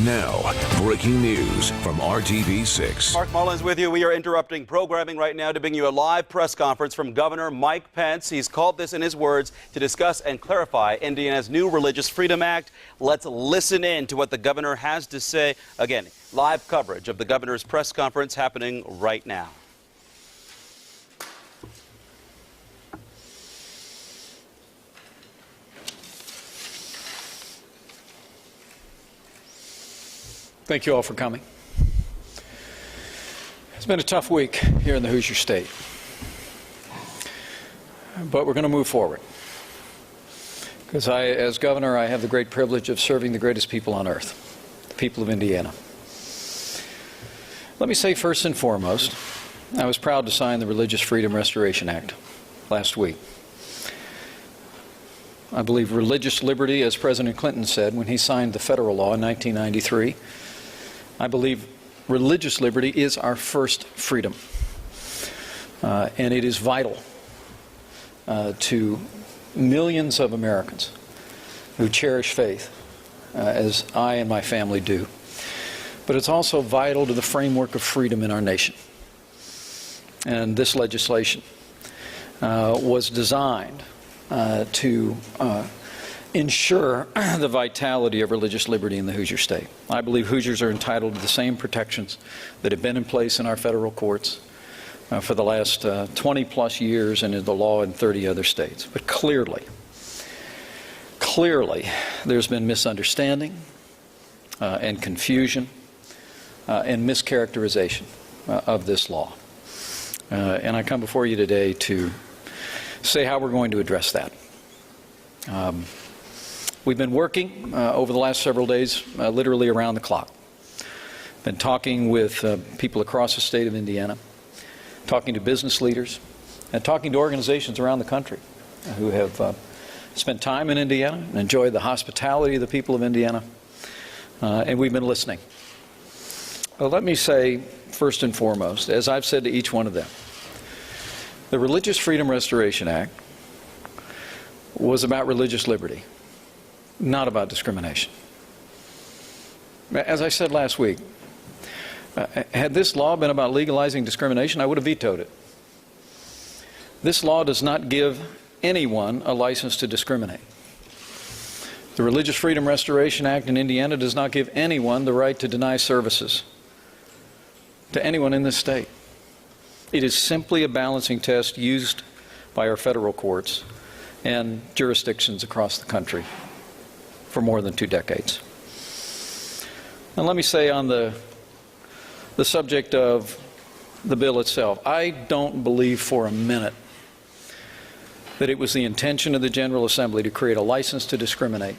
Now, breaking news from RTV6. Mark Mullins with you. We are interrupting programming right now to bring you a live press conference from Governor Mike Pence. He's called this, in his words, to discuss and clarify Indiana's new Religious Freedom Act. Let's listen in to what the governor has to say. Again, live coverage of the governor's press conference happening right now. Thank you all for coming. It's been a tough week here in the Hoosier State, but we're going to move forward because as governor, I have the great privilege of serving the greatest people on earth, the people of Indiana. Let me say first and foremost, I was proud to sign the Religious Freedom Restoration Act last week. I believe religious liberty, as President Clinton said when he signed the federal law in 1993, I believe religious liberty is our first freedom, and it is vital to millions of Americans who cherish faith, as I and my family do. But it's also vital to the framework of freedom in our nation. And this legislation was designed to ensure the vitality of religious liberty in the Hoosier State. I believe Hoosiers are entitled to the same protections that have been in place in our federal courts for the last 20-plus years and in the law in 30 other states. But clearly, there's been misunderstanding and confusion and mischaracterization of this law. And I come before you today to say how we're going to address that. We've been working over the last several days literally around the clock. Been talking with people across the state of Indiana, talking to business leaders, and talking to organizations around the country who have spent time in Indiana and enjoyed the hospitality of the people of Indiana, and we've been listening. Well, let me say first and foremost, as I've said to each one of them, the Religious Freedom Restoration Act was about religious liberty, not about discrimination. As I said last week, had this law been about legalizing discrimination, I would have vetoed it. This law does not give anyone a license to discriminate. The Religious Freedom Restoration Act in Indiana does not give anyone the right to deny services to anyone in this state. It is simply a balancing test used by our federal courts and jurisdictions across the country for more than 2 decades. And let me say on the subject of the bill itself, I don't believe for a minute that it was the intention of the General Assembly to create a license to discriminate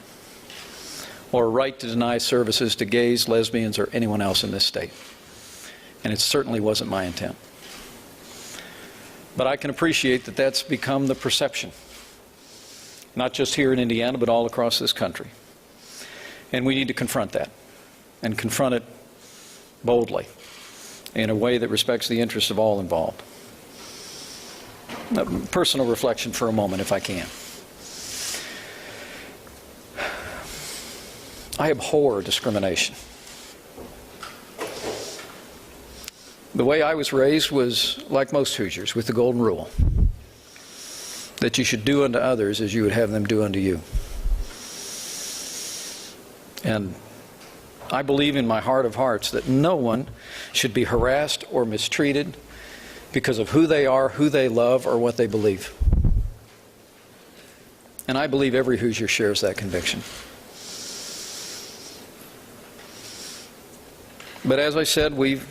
or a right to deny services to gays, lesbians, or anyone else in this state. And it certainly wasn't my intent. But I can appreciate that that's become the perception, not just here in Indiana, but all across this country. And we need to confront that, and confront it boldly, in a way that respects the interests of all involved. Personal reflection for a moment, if I can. I abhor discrimination. The way I was raised was like most Hoosiers, with the golden rule, that you should do unto others as you would have them do unto you. And I believe in my heart of hearts that no one should be harassed or mistreated because of who they are, who they love, or what they believe. And I believe every Hoosier shares that conviction. But as I said, we've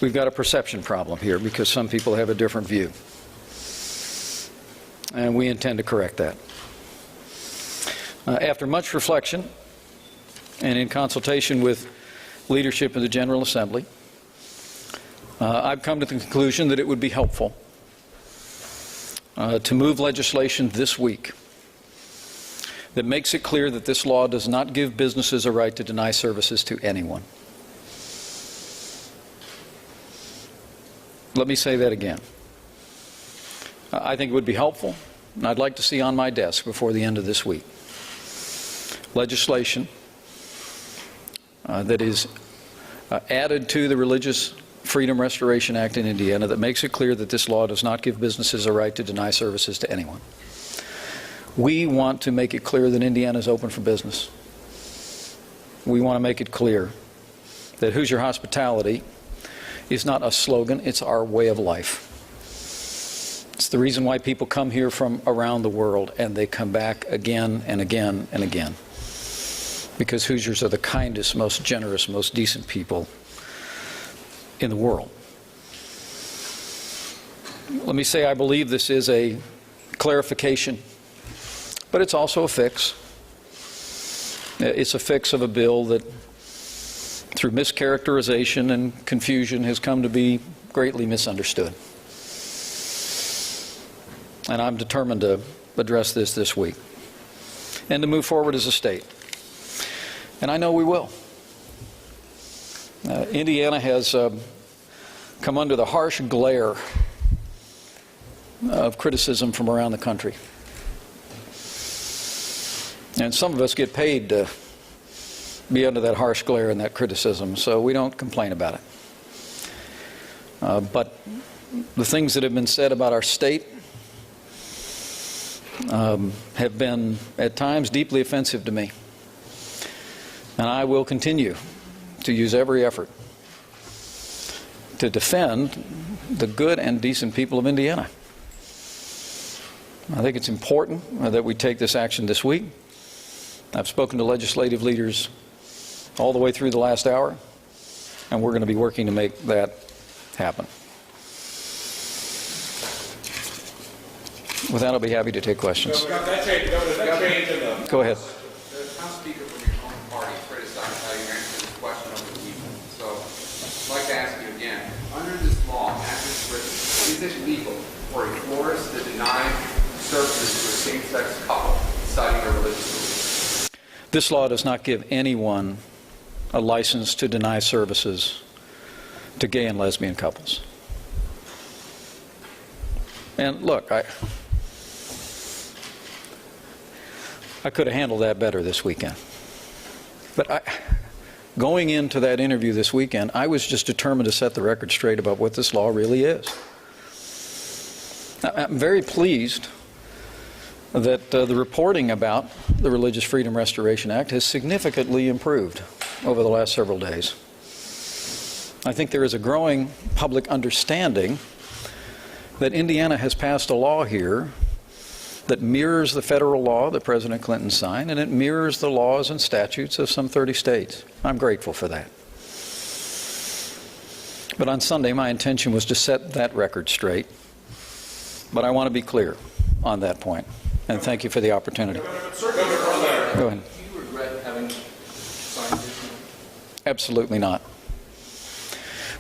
got a perception problem here because some people have a different view. And we intend to correct that. After much reflection and in consultation with leadership of the General Assembly, I've come to the conclusion that it would be helpful to move legislation this week that makes it clear that this law does not give businesses a right to deny services to anyone. Let me say that again. I think it would be helpful, and I'd like to see on my desk before the end of this week legislation that is added to the Religious Freedom Restoration Act in Indiana that makes it clear that this law does not give businesses a right to deny services to anyone. We want to make it clear that Indiana is open for business. We want to make it clear that Hoosier hospitality is not a slogan, it's our way of life. It's the reason why people come here from around the world, and they come back again and again and again. Because Hoosiers are the kindest, most generous, most decent people in the world. Let me say I believe this is a clarification, but it's also a fix. It's a fix of a bill that, through mischaracterization and confusion, has come to be greatly misunderstood. And I'm determined to address this week and to move forward as a state. And I know we will. Indiana has come under the harsh glare of criticism from around the country. And some of us get paid to be under that harsh glare and that criticism, so we don't complain about it. But the things that have been said about our state have been, at times, deeply offensive to me. And I will continue to use every effort to defend the good and decent people of Indiana. I think it's important that we take this action this week. I've spoken to legislative leaders all the way through the last hour, and we're going to be working to make that happen. With that, I'll be happy to take questions. Go ahead. The House Speaker from your own party criticized how you answered this question over the weekend. So I'd like to ask you again, under this law, as it's written, is it legal for a florist to deny services to a same-sex couple citing their religious beliefs? This law does not give anyone a license to deny services to gay and lesbian couples. And look, I could have handled that better this weekend. But going into that interview this weekend, I was just determined to set the record straight about what this law really is. I'm very pleased that the reporting about the Religious Freedom Restoration Act has significantly improved over the last several days. I think there is a growing public understanding that Indiana has passed a law here that mirrors the federal law that President Clinton signed, and it mirrors the laws and statutes of some 30 states. I'm grateful for that. But on Sunday, my intention was to set that record straight. But I want to be clear on that point. And thank you for the opportunity. Go ahead. Do you regret having signed this? Absolutely not.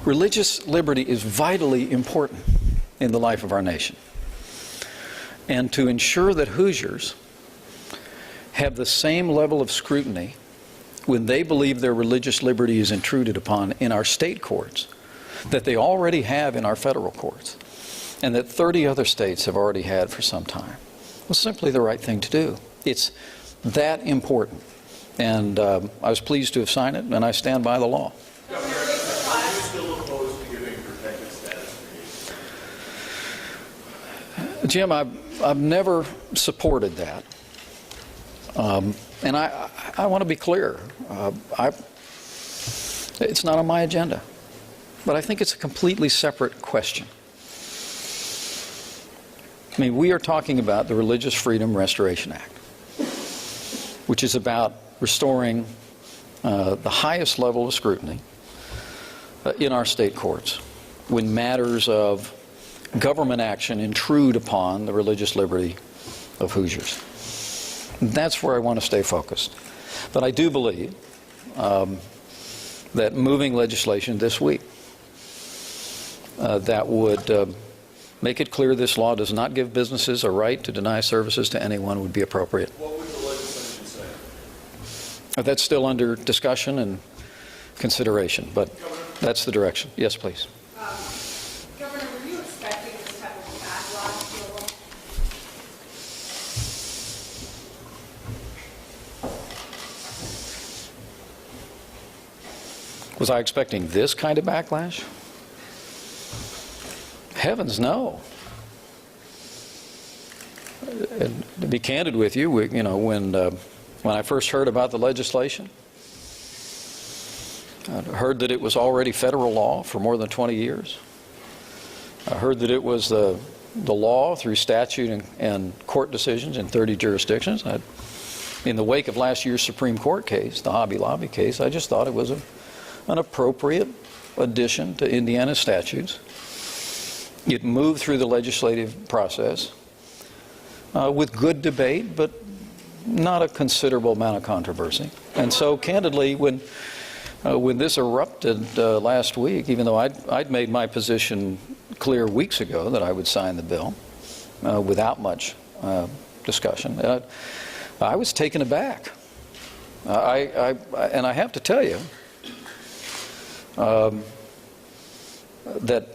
Religious liberty is vitally important in the life of our nation. And to ensure that Hoosiers have the same level of scrutiny when they believe their religious liberty is intruded upon in our state courts that they already have in our federal courts, and that 30 other states have already had for some time, was simply the right thing to do. It's that important. And I was pleased to have signed it, and I stand by the law. Jim, I've never supported that. And I want to be clear. It's not on my agenda. But I think it's a completely separate question. I mean, we are talking about the Religious Freedom Restoration Act, which is about restoring the highest level of scrutiny in our state courts when matters of government action intrude upon the religious liberty of Hoosiers. That's where I want to stay focused. But I do believe that moving legislation this week that would make it clear this law does not give businesses a right to deny services to anyone would be appropriate. What would the legislation say? That's still under discussion and consideration, but that's the direction. Yes, please. Governor, were you expecting this type of backlash to the law? Was I expecting this kind of backlash? Heavens, no. And to be candid with you, when I first heard about the legislation, I heard that it was already federal law for more than 20 years. I heard that it was the law through statute and court decisions in 30 jurisdictions. In the wake of last year's Supreme Court case, the Hobby Lobby case, I just thought it was an appropriate addition to Indiana statutes. It moved through the legislative process with good debate, but not a considerable amount of controversy. And so, candidly, when this erupted last week, even though I'd made my position clear weeks ago that I would sign the bill without much discussion, I was taken aback. And I have to tell you that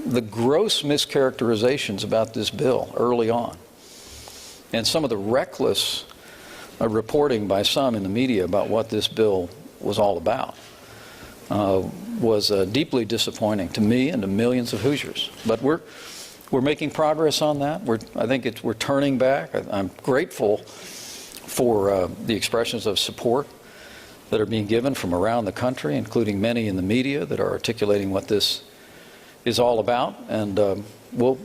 the gross mischaracterizations about this bill early on, and some of the reckless reporting by some in the media about what this bill was all about, was deeply disappointing to me and to millions of Hoosiers. But we're making progress on that. I think we're turning back. I'm grateful for the expressions of support that are being given from around the country, including many in the media that are articulating what this is all about, and we'll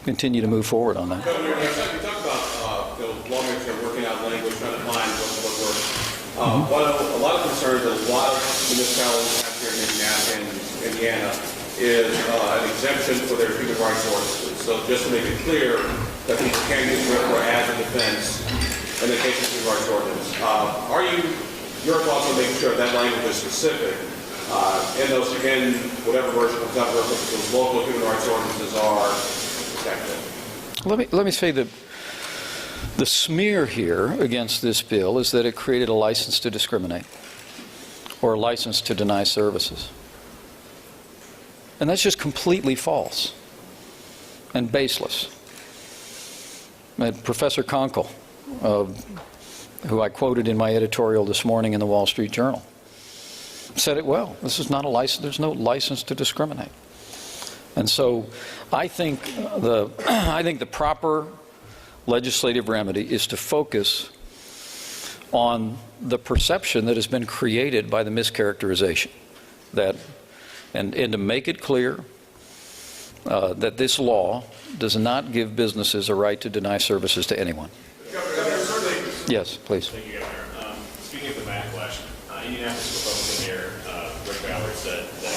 continue to move forward on that. Governor, you talk about lawmakers are working out language, trying to find what works. A lot of concerns that a lot of municipalities have here in Indiana is an exemption for their human rights ordinances. So just to make it clear that people can use RFRA as a defense in the case of human rights ordinance. Your thoughts on making sure that language is specific in whatever version comes out, those local human rights ordinances are protected? Let me say that the smear here against this bill is that it created a license to discriminate or a license to deny services. And that's just completely false and baseless. Professor Conkle, who I quoted in my editorial this morning in the Wall Street Journal, said it well. This is not a license. There's no license to discriminate. And so I think the proper legislative remedy is to focus on the perception that has been created by the mischaracterization, and to make it clear that this law does not give businesses a right to deny services to anyone. Yes, please. Thank you, Governor. Speaking of the backlash, Indianapolis Republican Mayor Rick Ballard said that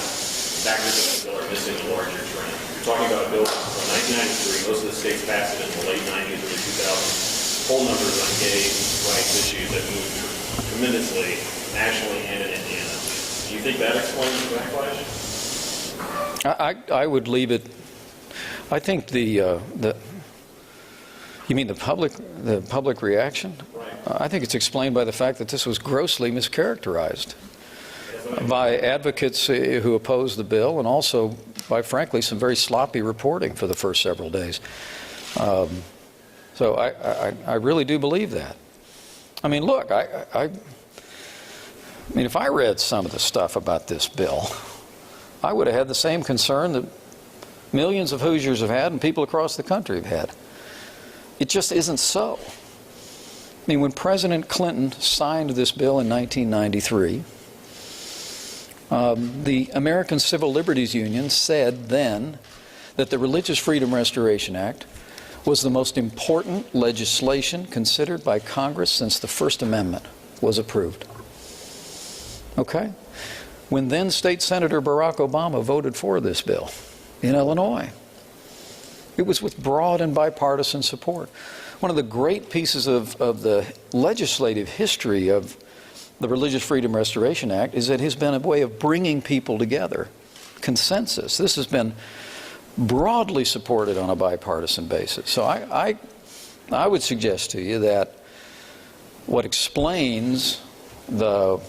factors of the bill are missing a larger trend. You're talking about a bill from 1993. Most of the states passed it in the late 90s, early 2000s. Poll numbers on gay rights issues that moved tremendously nationally and in Indiana. Do you think that explains the backlash? I would leave it. I think you mean the public reaction? Right. I think it's explained by the fact that this was grossly mischaracterized by advocates who opposed the bill, and also by, frankly, some very sloppy reporting for the first several days. So I really do believe that. I mean, look, I mean, if I read some of the stuff about this bill, I would have had the same concern that millions of Hoosiers have had and people across the country have had. It just isn't so. I mean, when President Clinton signed this bill in 1993, the American Civil Liberties Union said then that the Religious Freedom Restoration Act was the most important legislation considered by Congress since the First Amendment was approved. Okay? When then State Senator Barack Obama voted for this bill in Illinois, it was with broad and bipartisan support. One of the great pieces of the legislative history of the Religious Freedom Restoration Act is that it has been a way of bringing people together, consensus. This has been broadly supported on a bipartisan basis. So I would suggest to you that what explains the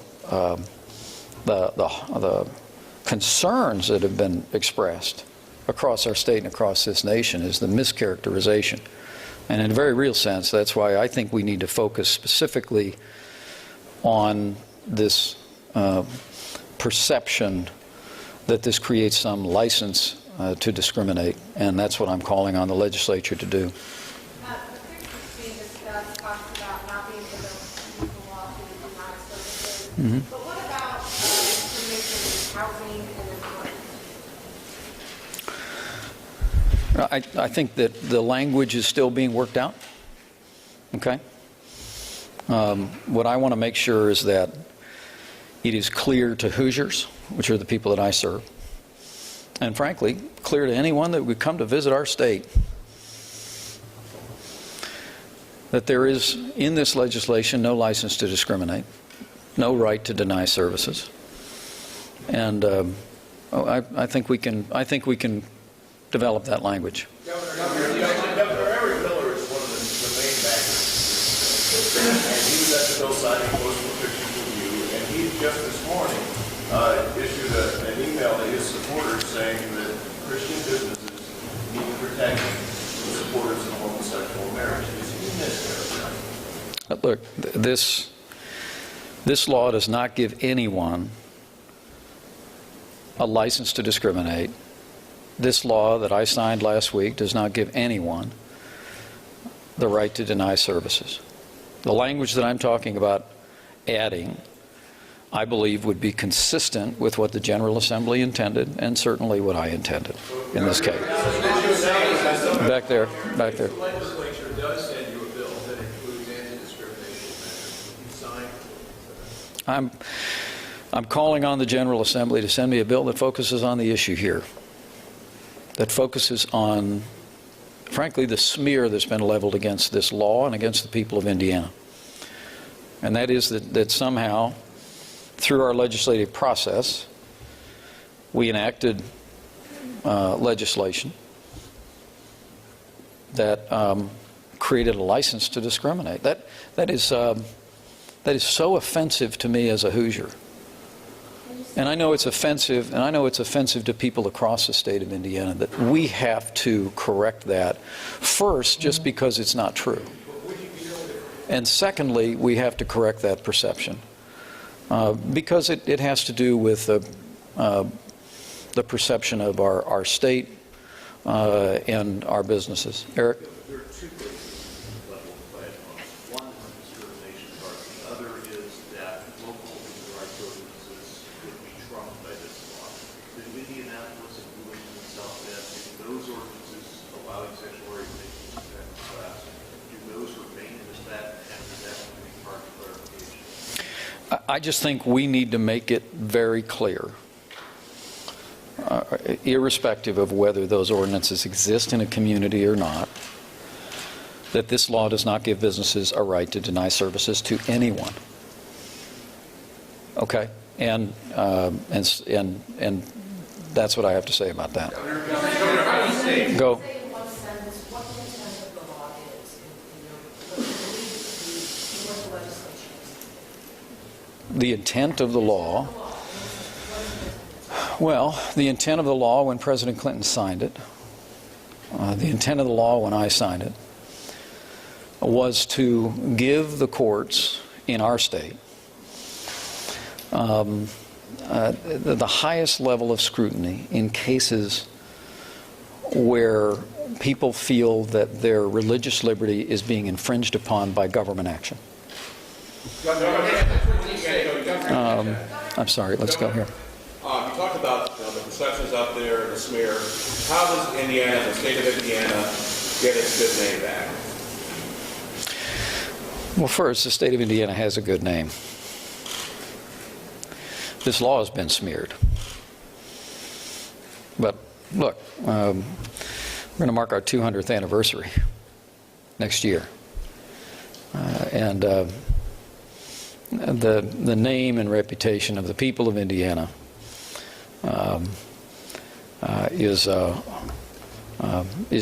concerns that have been expressed across our state and across this nation is the mischaracterization. And in a very real sense, that's why I think we need to focus specifically on this perception that this creates some license to discriminate, and that's what I'm calling on the legislature to do. The previous being discussed talks about not being able to use the law to deny services. But what about discrimination in housing and employment? I think that the language is still being worked out. Okay? What I want to make sure is that it is clear to Hoosiers, which are the people that I serve, and frankly, clear to anyone that would come to visit our state, that there is, in this legislation, no license to discriminate, no right to deny services. And I think we can develop that language. Governor Eric Miller is one of the main backers, and he was at the bill signing postal pictures with you, and he just this morning issued an email to his supporters saying that Christian businesses need to protect the supporters of homosexual marriage. Is he mischaracterized? Look, this law does not give anyone a license to discriminate. This law that I signed last week does not give anyone the right to deny services. The language that I'm talking about adding, I believe, would be consistent with what the General Assembly intended, and certainly what I intended in this case. Back there. The legislature does send you a bill that includes anti-discrimination measures. You signed. I'm calling on the General Assembly to send me a bill that focuses on the issue here, that focuses on, frankly, the smear that's been leveled against this law and against the people of Indiana. And that is that somehow, through our legislative process, we enacted legislation that created a license to discriminate. That is so offensive to me as a Hoosier. And I know it's offensive, to people across the state of Indiana, that we have to correct that first, just because it's not true. And secondly, we have to correct that perception. Because it has to do with the perception of our state and our businesses. Eric? There are two places level of play. One is the discrimination part. The other is that local human rights ordinances would be trumped by this law. The Indianapolis and New England and South Bend, if those ordinances allowing sexual orientation to protect class, do those remain in effect, and does that have to be part of clarification? I just think we need to make it very clear, irrespective of whether those ordinances exist in a community or not, that this law does not give businesses a right to deny services to anyone. Okay? And that's what I have to say about that. Go. The intent of the law, well, the intent of the law when President Clinton signed it, the intent of the law when I signed it, was to give the courts in our state the highest level of scrutiny in cases where people feel that their religious liberty is being infringed upon by government action. I'm sorry, let's go here. You talked about the perceptions out there, the smear. How does Indiana, the state of Indiana, get its good name back? Well, first, the state of Indiana has a good name. This law has been smeared. But look, we're going to mark our 200th anniversary next year. And the name and reputation of the people of Indiana is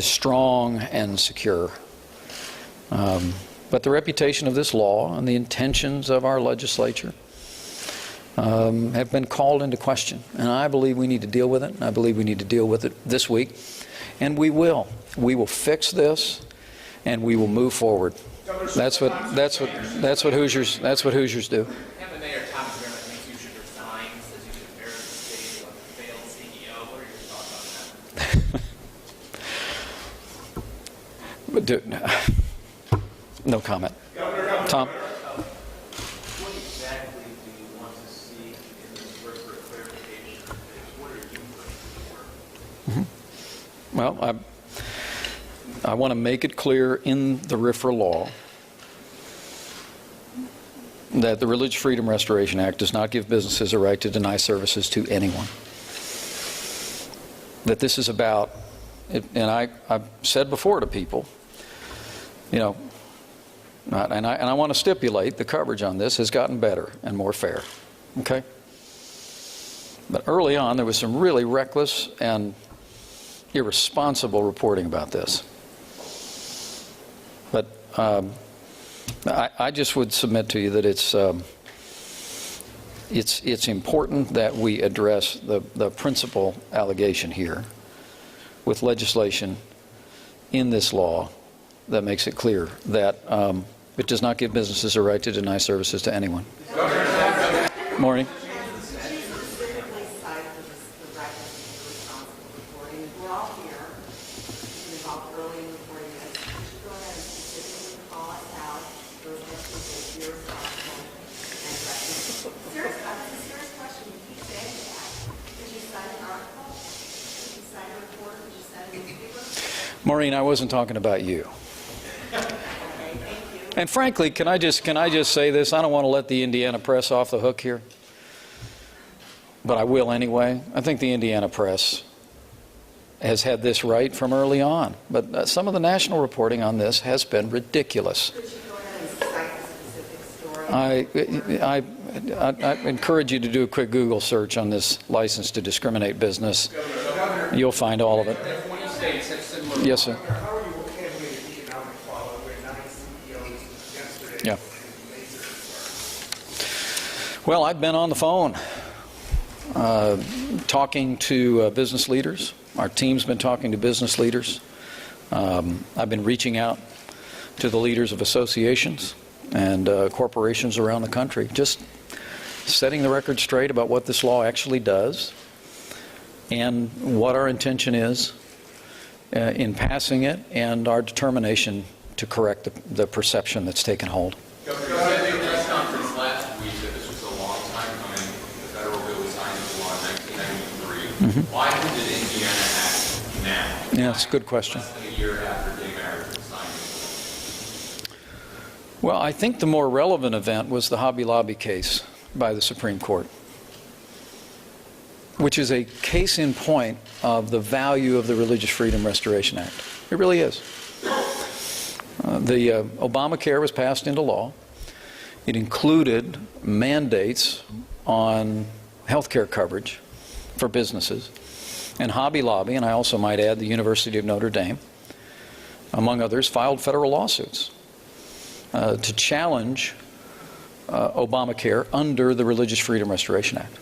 strong and secure. But the reputation of this law and the intentions of our legislature have been called into question. And I believe we need to deal with it. And I believe we need to deal with it this week. And we will. We will fix this, and we will move forward. That's what Hoosiers do. Have the mayor, Thomas Mayor, thinks you should resign, says you should No comment. Tom? What exactly do you want to see in this RFRA clarification? What are you looking for? Well, I want to make it clear in the RFRA law that the Religious Freedom Restoration Act does not give businesses a right to deny services to anyone. That this is about, and I've said before to people, you know, and I want to stipulate the coverage on this has gotten better and more fair, okay? But early on, there was some really reckless and irresponsible reporting about this. But I just would submit to you that it's important that we address the principal allegation here with legislation in this law that makes it clear that it does not give businesses a right to deny services to anyone. Morning. Specifically cite the reckless and irresponsible reporting. We're all here. We've been involved early in reporting this. We should go ahead and specifically call us out. Those actions are irresponsible and reckless. That's a serious question. You keep saying that. Did you cite an article? Did you cite a report? Did you cite a newspaper? Maureen, I wasn't talking about you. Okay, thank you. And frankly, can I just say this? I don't want to let the Indiana press off the hook here, but I will anyway. I think the Indiana press has had this right from early on, but some of the national reporting on this has been ridiculous. Could you go ahead and cite the specific story? I encourage you to do a quick Google search on this license to discriminate business. You'll find all of it. 20 states have similar. Yes, sir. How are you handling the economic fallout where 9 CEOs yesterday? Yeah. Well, I've been on the phone talking to business leaders. Our team's been talking to business leaders. I've been reaching out to the leaders of associations and corporations around the country, just setting the record straight about what this law actually does and what our intention is in passing it and our determination to correct the perception that's taken hold. Governor, you said in a press conference last week that this was a long time coming. The federal bill was signed into law in 1993. Why did Indiana act now? Yeah, that's a good question. Less than a year after gay marriage was signed into law. Well, I think the more relevant event was the Hobby Lobby case by the Supreme Court, which is a case in point of the value of the Religious Freedom Restoration Act. It really is. The Obamacare was passed into law. It included mandates on health care coverage for businesses. And Hobby Lobby, and I also might add the University of Notre Dame, among others, filed federal lawsuits to challenge Obamacare under the Religious Freedom Restoration Act.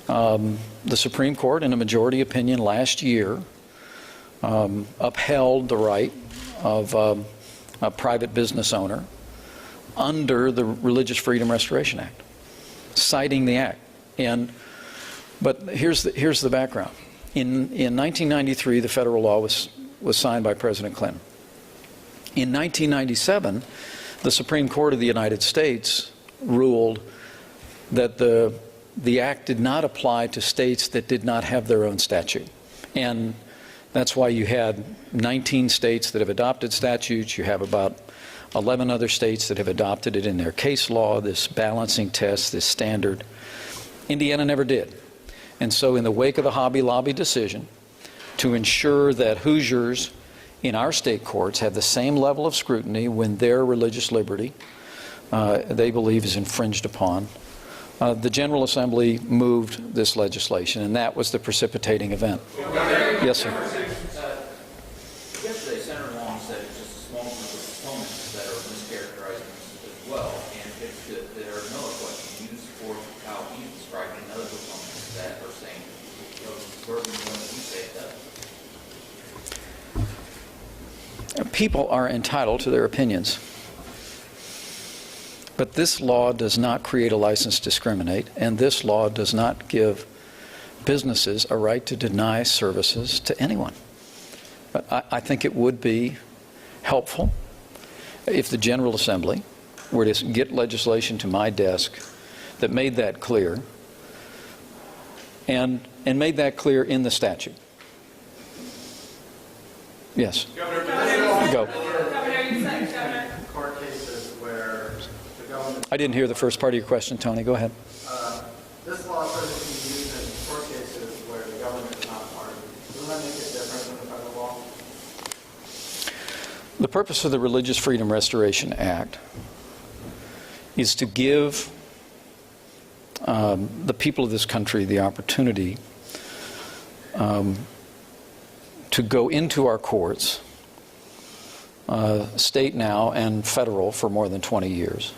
The Supreme Court, in a majority opinion last year, upheld the right of a private business owner under the Religious Freedom Restoration Act, citing the act. But here's the background. In 1993, the federal law was signed by President Clinton. In 1997, the Supreme Court of the United States ruled that the act did not apply to states that did not have their own statute. And that's why you had 19 states that have adopted statutes. You have about 11 other states that have adopted it in their case law, this balancing test, this standard. Indiana never did. And so in the wake of the Hobby Lobby decision, to ensure that Hoosiers in our state courts have the same level of scrutiny when their religious liberty they believe is infringed upon, the General Assembly moved this legislation, and that was the precipitating event. Yes, sir. Yesterday, Senator Long said it's just a small number of proponents that are mischaracterizing this as well, and if there are no questions, you support how you described it, and other proponents that are saying suburban one that you say it does. People are entitled to their opinions. But this law does not create a license to discriminate, and this law does not give businesses a right to deny services to anyone. But I think it would be helpful if the General Assembly were to get legislation to my desk that made that clear, and made that clear in the statute. Yes. Go. Court cases where the government, I didn't hear the first part of your question, Tony. Go ahead. this law says it can be used in court cases where the government is not a party. Doesn't that make it different than the federal law? The purpose of the Religious Freedom Restoration Act is to give the people of this country the opportunity to go into our courts, state now and federal for more than 20 years,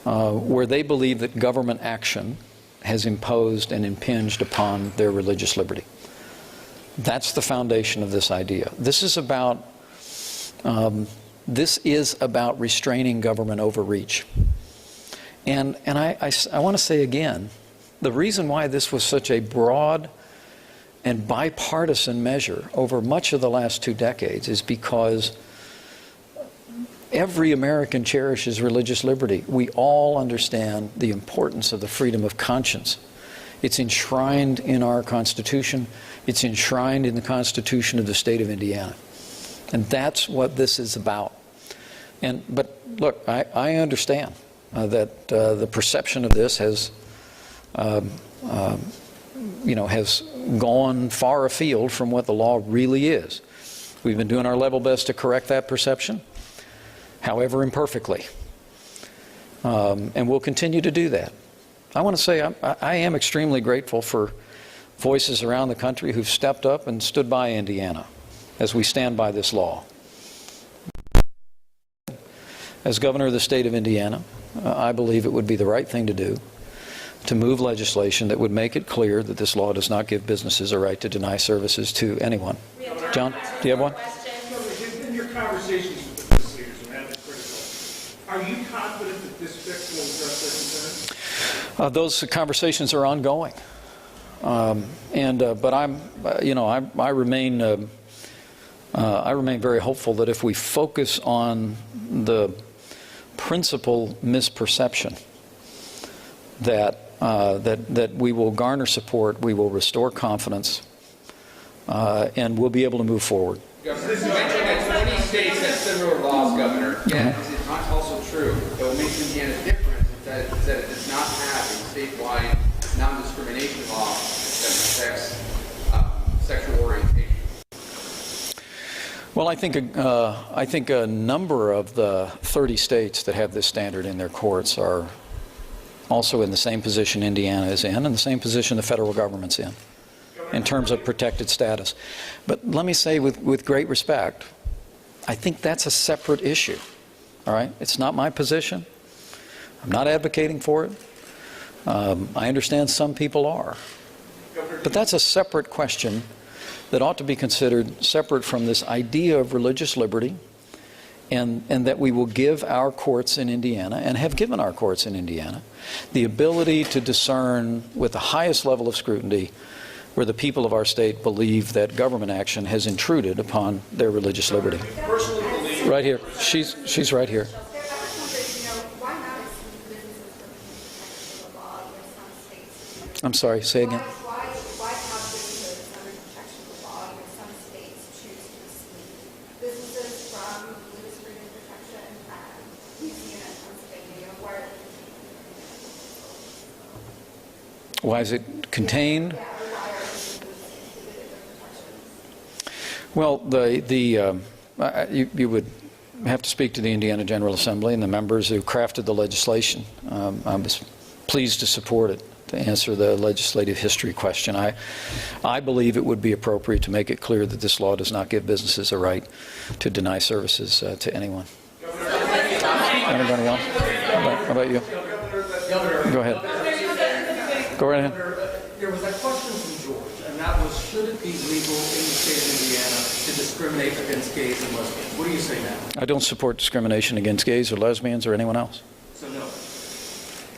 where they believe that government action has imposed and impinged upon their religious liberty. That's the foundation of this idea. This is about restraining government overreach. And I want to say again, the reason why this was such a broad and bipartisan measure over much of the last 2 decades is because every American cherishes religious liberty. We all understand the importance of the freedom of conscience. It's enshrined in our Constitution. It's enshrined in the Constitution of the state of Indiana. And that's what this is about. But look, I understand that the perception of this has has gone far afield from what the law really is. We've been doing our level best to correct that perception, however imperfectly. And we'll continue to do that. I want to say I am extremely grateful for voices around the country who've stepped up and stood by Indiana as we stand by this law. As governor of the state of Indiana, I believe it would be the right thing to do to move legislation that would make it clear that this law does not give businesses a right to deny services to anyone. John, do you have one? In your conversations with the business leaders, and that is critical, are you confident that this fix will address their concerns? Those conversations are ongoing, but I remain very hopeful that if we focus on the principal misperception that we will garner support, we will restore confidence, and we'll be able to move forward. Governor, you mentioned that 20 states have similar laws, Governor. Yet, is it not also true that what makes Indiana different is that it does not have a statewide non-discrimination law that protects sexual orientation? Well, I think a number of the 30 states that have this standard in their courts are also in the same position Indiana is in, and the same position the federal government's in terms of protected status. But let me say with great respect, I think that's a separate issue. All right? It's not my position. I'm not advocating for it. I understand some people are. But that's a separate question that ought to be considered separate from this idea of religious liberty, and that we will give our courts in Indiana, and have given our courts in Indiana, the ability to discern with the highest level of scrutiny where the people of our state believe that government action has intruded upon their religious liberty. Right here. She's right here. I'm sorry, say again. Why is it contained? Well, you would have to speak to the Indiana General Assembly and the members who crafted the legislation. I was pleased to support it. To answer the legislative history question, I believe it would be appropriate to make it clear that this law does not give businesses a right to deny services to anyone. Anybody else? How about you? Go ahead. Go right ahead. There was a question from George, and that was, should it be legal in the state of Indiana to discriminate against gays and lesbians? What do you say now? I don't support discrimination against gays or lesbians or anyone else. So no.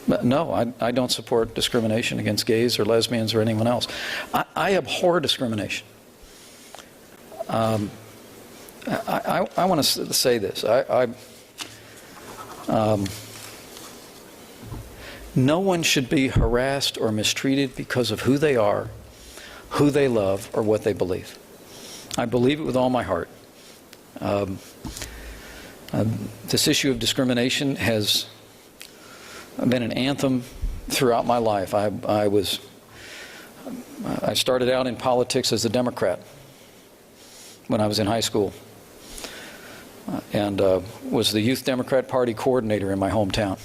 But no, I don't support discrimination against gays or lesbians or anyone else. I abhor discrimination. I want to say this. No one should be harassed or mistreated because of who they are, who they love, or what they believe. I believe it with all my heart. This issue of discrimination has been an anthem throughout my life. I started out in politics as a Democrat when I was in high school, and was the Youth Democrat Party coordinator in my hometown.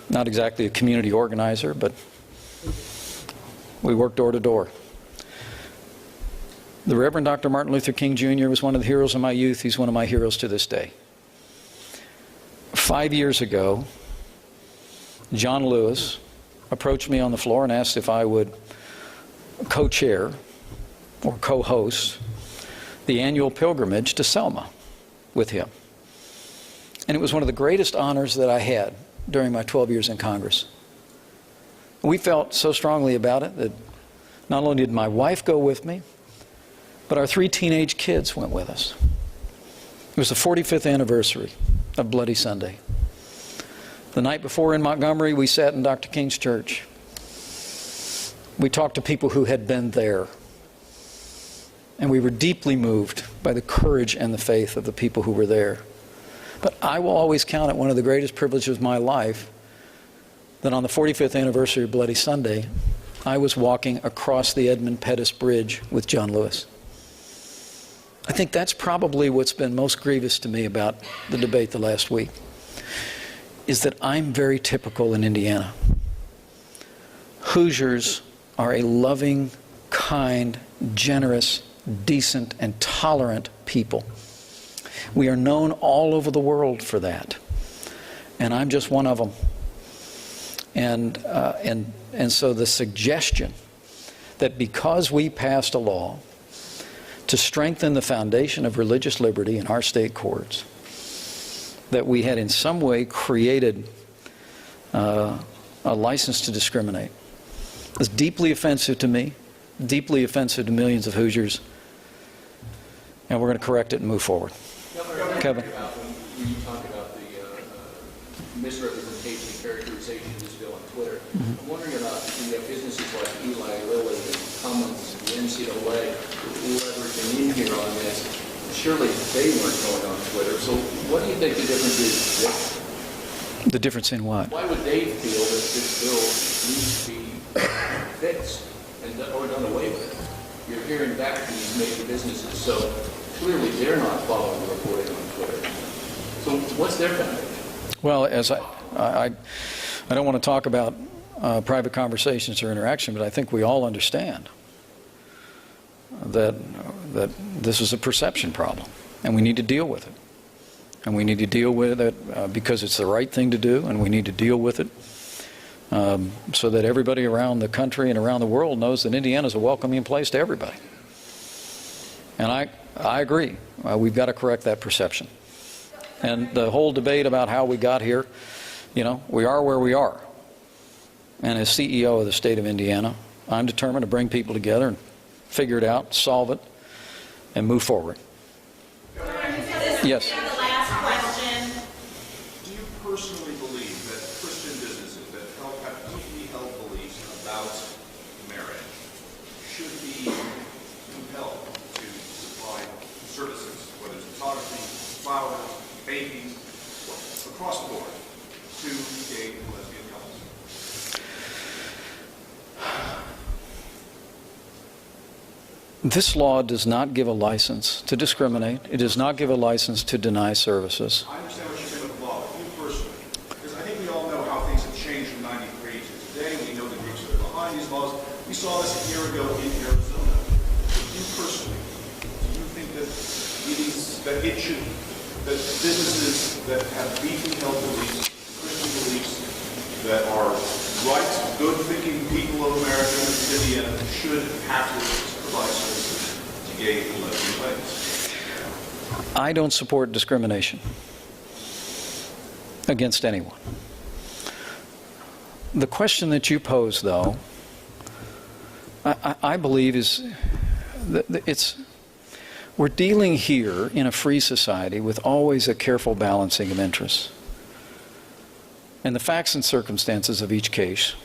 Not exactly a community organizer, but we worked door to door. The Reverend Dr. Martin Luther King Jr. was one of the heroes of my youth. He's one of my heroes to this day. 5 years ago, John Lewis approached me on the floor and asked if I would co-chair or co-host the annual pilgrimage to Selma with him. And it was one of the greatest honors that I had during my 12 years in Congress. We felt so strongly about it that not only did my wife go with me, but our 3 teenage kids went with us. It was the 45th anniversary of Bloody Sunday. The night before in Montgomery, we sat in Dr. King's church. We talked to people who had been there. And we were deeply moved by the courage and the faith of the people who were there. But I will always count it one of the greatest privileges of my life that on the 45th anniversary of Bloody Sunday, I was walking across the Edmund Pettus Bridge with John Lewis. I think that's probably what's been most grievous to me about the debate the last week, is that I'm very typical in Indiana. Hoosiers are a loving, kind, generous, decent, and tolerant people. We are known all over the world for that. And I'm just one of them. And so the suggestion that because we passed a law to strengthen the foundation of religious liberty in our state courts, that we had in some way created a license to discriminate is deeply offensive to me, deeply offensive to millions of Hoosiers, and we're going to correct it and move forward. Kevin. When you talk about the misrepresentation and characterization of this bill on Twitter, I'm wondering about the businesses like Eli Lilly and Cummins and the NCAA who leveraging in here on this. Surely they weren't going on Twitter. So what do you think the difference is there? The difference in what? Why would they feel that this bill needs to be fixed or done away with? You're hearing back from these major businesses, so clearly they're not following the reporting on Twitter. So what's their foundation? Well, as I don't want to talk about private conversations or interaction, but I think we all understand that this is a perception problem, and we need to deal with it. And we need to deal with it because it's the right thing to do, and we need to deal with it so that everybody around the country and around the world knows that Indiana is a welcoming place to everybody. And I agree. We've got to correct that perception. And the whole debate about how we got here, you know, we are where we are. And as CEO of the state of Indiana, I'm determined to bring people together and figure it out, solve it, and move forward. Yes. The last question. Do you personally believe that Christian businesses that have deeply held beliefs about marriage should be compelled to supply services, whether it's photography, flowers, baking, across the board, to gay and lesbian couples? This law does not give a license to discriminate. It does not give a license to deny services. I understand what you're saying with the law, but you personally, because I think we all know how things have changed from 93 to today. We know the groups that are behind these laws. We saw this a year ago in Arizona. You personally, do you think that that businesses that have deeply held beliefs, Christian beliefs, that are right, good-thinking people of America and Indiana should have to provide services to gay and lesbian ladies? I don't support discrimination against anyone. The question that you pose, though, I believe is that We're dealing here in a free society with always a careful balancing of interests. And the facts and circumstances of each case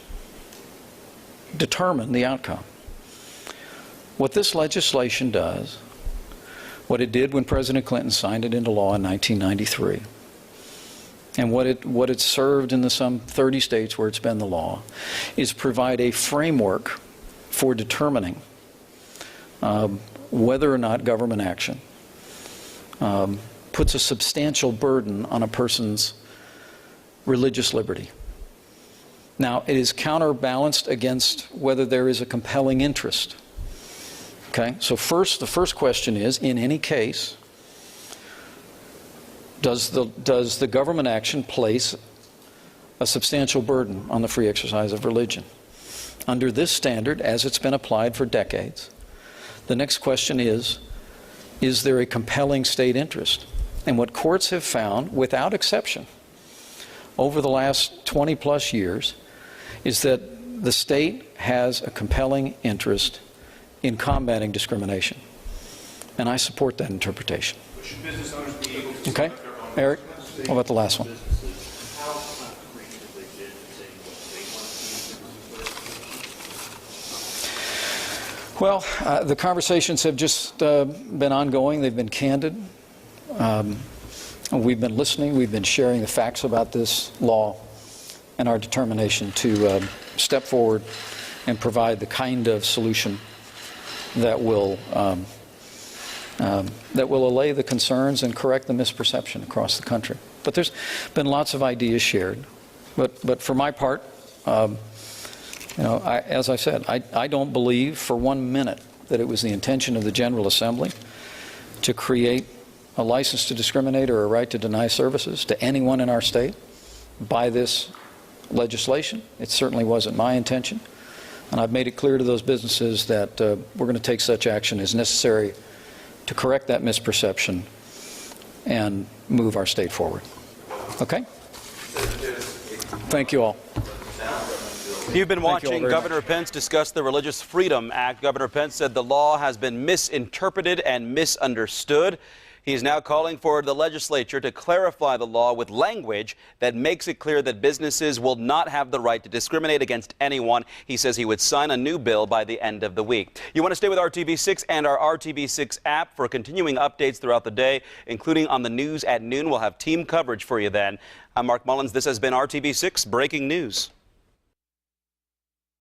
determine the outcome. What this legislation does, what it did when President Clinton signed it into law in 1993, and what it served in the some 30 states where it's been the law, is provide a framework for determining whether or not government action puts a substantial burden on a person's religious liberty. Now, it is counterbalanced against whether there is a compelling interest. Okay, so the first question is, in any case, does the government action place a substantial burden on the free exercise of religion? Under this standard, as it's been applied for decades, the next question is there a compelling state interest? And what courts have found, without exception, over the last 20 plus years, is that the state has a compelling interest in combating discrimination. And I support that interpretation. Should business owners be able to Okay, Eric, what about the last one? How concrete have they been in saying what they want to see? Well, the conversations have just been ongoing. They've been candid. We've been listening. We've been sharing the facts about this law and our determination to step forward and provide the kind of solution that will allay the concerns and correct the misperception across the country. But there's been lots of ideas shared. But for my part, as I said, I don't believe for 1 minute that it was the intention of the General Assembly to create a license to discriminate or a right to deny services to anyone in our state by this legislation. It certainly wasn't my intention. And I've made it clear to those businesses that we're going to take such action as necessary to correct that misperception and move our state forward. Okay? Thank you all. You've been watching Governor Pence discuss the Religious Freedom Act. Governor Pence said the law has been misinterpreted and misunderstood. He is now calling for the legislature to clarify the law with language that makes it clear that businesses will not have the right to discriminate against anyone. He says he would sign a new bill by the end of the week. You want to stay with RTV6 and our RTV6 app for continuing updates throughout the day, including on the news at noon. We'll have team coverage for you then. I'm Mark Mullins. This has been RTV6 Breaking News.